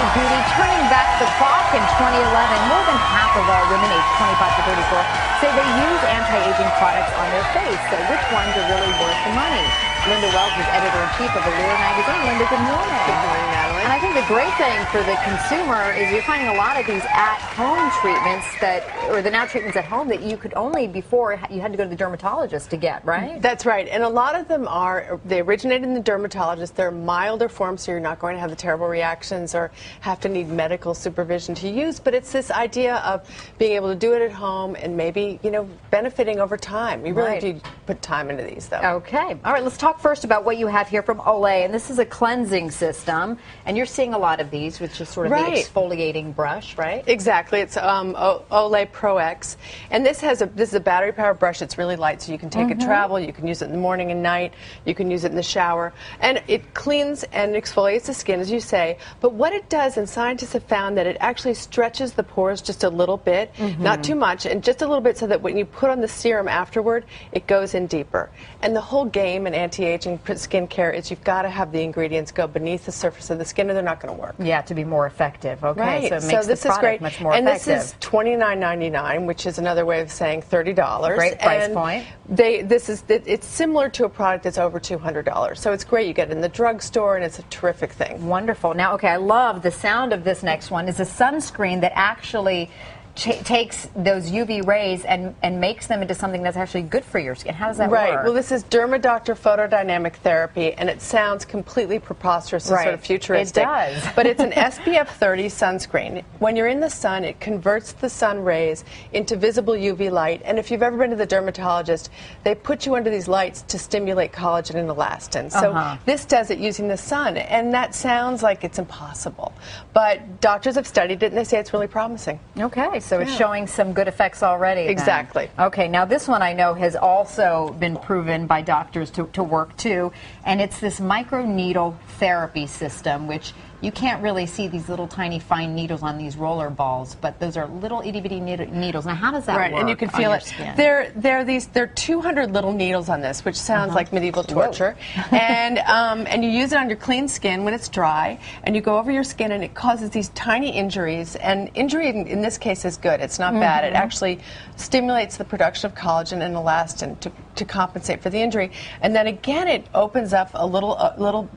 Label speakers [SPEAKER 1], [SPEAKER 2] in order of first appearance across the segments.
[SPEAKER 1] of beauty, turning back the clock in 2011. More than half of all women aged 25 to 34 say they use anti-aging products on their face. So which ones are really worth the money? Linda Wells is editor-in-chief of Allure magazine. Linda, good morning.
[SPEAKER 2] Good morning, Natalie.
[SPEAKER 1] And I think the great thing for the consumer is you're finding a lot of these at-home treatments or the now treatments at home that you could only before you had to go to the dermatologist to get, right?
[SPEAKER 2] That's right. And a lot of them they originate in the dermatologist. They're milder forms, so you're not going to have the terrible reactions or have to need medical supervision to use. But it's this idea of being able to do it at home and maybe, benefiting over time. You really do put time into these, though.
[SPEAKER 1] Okay. All right, let's talk first about what you have here from Olay. And this is a cleansing system. And you're seeing a lot of these, which is sort of the exfoliating brush, right?
[SPEAKER 2] Exactly. It's Olay Pro X. And this is a battery-powered brush. It's really light, so you can take it travel. You can use it in the morning and night. You can use it in the shower. And it cleans and exfoliates the skin, as you say. But what it does, and scientists have found that it actually stretches the pores just a little bit, not too much, and just a little bit so that when you put on the serum afterward, it goes in deeper. And the whole game in anti-aging skincare is you've got to have the ingredients go beneath the surface of the skin or they're not going to work.
[SPEAKER 1] Yeah, to be more effective. Okay,
[SPEAKER 2] right.
[SPEAKER 1] So it makes
[SPEAKER 2] this
[SPEAKER 1] the product
[SPEAKER 2] is great.
[SPEAKER 1] much more
[SPEAKER 2] and
[SPEAKER 1] effective.
[SPEAKER 2] And this is $29.99, which is another way of saying $30.
[SPEAKER 1] Great price point.
[SPEAKER 2] It's similar to a product that's over $200. So it's great. You get it in the drugstore, and it's a terrific thing.
[SPEAKER 1] Wonderful. Now, okay, I love the sound of this next one. Is a sunscreen that actually takes those UV rays and makes them into something that's actually good for your skin. How does that work?
[SPEAKER 2] Right. Well, this is DermaDoctor photodynamic therapy, and it sounds completely preposterous and sort of futuristic.
[SPEAKER 1] It does.
[SPEAKER 2] But it's an SPF 30 sunscreen. When you're in the sun, it converts the sun rays into visible UV light. And if you've ever been to the dermatologist, they put you under these lights to stimulate collagen and elastin. So this does it using the sun, and that sounds like it's impossible. But doctors have studied it, and they say it's really promising.
[SPEAKER 1] Okay. So it's showing some good effects already.
[SPEAKER 2] Exactly.
[SPEAKER 1] Then. Okay, now this one I know has also been proven by doctors to work too, and it's this microneedle therapy system, which you can't really see these little tiny fine needles on these roller balls, but those are little itty bitty needles. Now, how does that work?
[SPEAKER 2] And you can feel it.
[SPEAKER 1] Skin?
[SPEAKER 2] There are 200 little needles on this, which sounds like medieval torture. And you use it on your clean skin when it's dry, and you go over your skin, and it causes these tiny injuries. And injury in this case is good. It's not bad. It actually stimulates the production of collagen and elastin to compensate for the injury. And then again, it opens up a little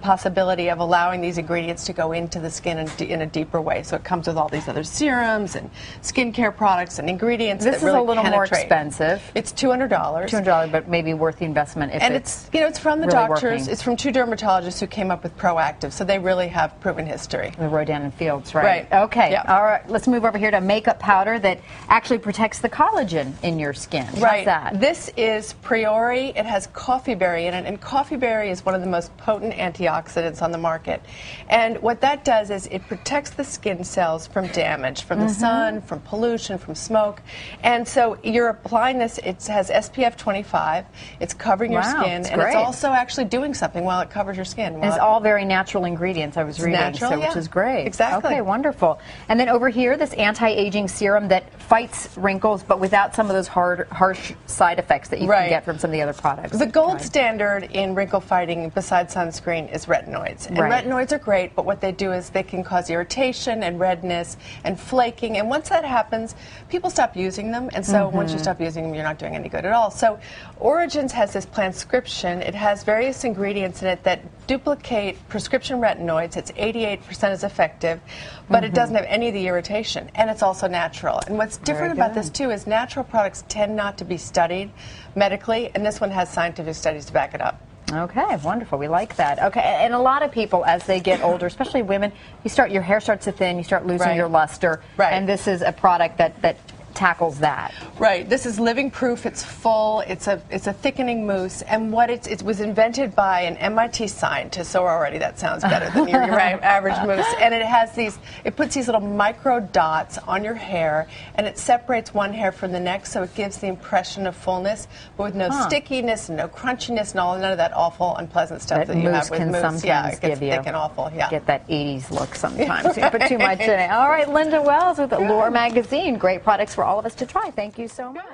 [SPEAKER 2] possibility of allowing these ingredients to go into the skin in a deeper way. So it comes with all these other serums and skincare products and ingredients.
[SPEAKER 1] This is
[SPEAKER 2] really
[SPEAKER 1] a little
[SPEAKER 2] penetrate.
[SPEAKER 1] more expensive.
[SPEAKER 2] It's $200.
[SPEAKER 1] $200, but maybe worth the investment if
[SPEAKER 2] it's from the
[SPEAKER 1] really
[SPEAKER 2] doctors.
[SPEAKER 1] Working.
[SPEAKER 2] It's from two dermatologists who came up with Proactive, so they really have proven history.
[SPEAKER 1] The RODAN and Fields, right? Okay.
[SPEAKER 2] Yep.
[SPEAKER 1] All right. Let's move over here to makeup powder that actually protects the collagen in your skin.
[SPEAKER 2] Right.
[SPEAKER 1] How's that?
[SPEAKER 2] This is Priori. It has coffee berry in it, and coffee berry is one of the most potent antioxidants on the market. And what that does is it protects the skin cells from damage, from the sun, from pollution, from smoke. And so you're applying this. It has SPF 25. It's covering your skin, and it's also actually doing something while it covers your skin.
[SPEAKER 1] It's all very natural ingredients, I was reading,
[SPEAKER 2] natural,
[SPEAKER 1] which is great.
[SPEAKER 2] Exactly.
[SPEAKER 1] Okay, wonderful. And then over here, this anti-aging serum that fights wrinkles, but without some of those harsh side effects that you can get from some of the other products.
[SPEAKER 2] The gold standard in wrinkle fighting, besides sunscreen, is retinoids. And retinoids are great, but what they do is they can cause irritation and redness and flaking. And once that happens, people stop using them. And so once you stop using them, you're not doing any good at all. So Origins has this Planscription. It has various ingredients in it that duplicate prescription retinoids. It's 88% as effective, but it doesn't have any of the irritation. And it's also natural. And what's different about this, too, is natural products tend not to be studied medically, and this one has scientific studies to back it up.
[SPEAKER 1] Okay, wonderful. We like that. Okay, and a lot of people, as they get older, especially women, your hair starts to thin, you start losing your luster, and this is a product that tackles that.
[SPEAKER 2] Right. This is living proof. It's full. It's a thickening mousse, and it was invented by an MIT scientist. So already that sounds better than your average mousse. And it puts these little micro dots on your hair, and it separates one hair from the next, so it gives the impression of fullness, but with no stickiness, and no crunchiness, and none of that awful, unpleasant stuff that you have with mousse. Yeah, it gets thick and awful. Yeah.
[SPEAKER 1] Get that 80s look sometimes. You put too much in it. All right, Linda Wells with Allure magazine. Great products for all of us to try. Thank you so much.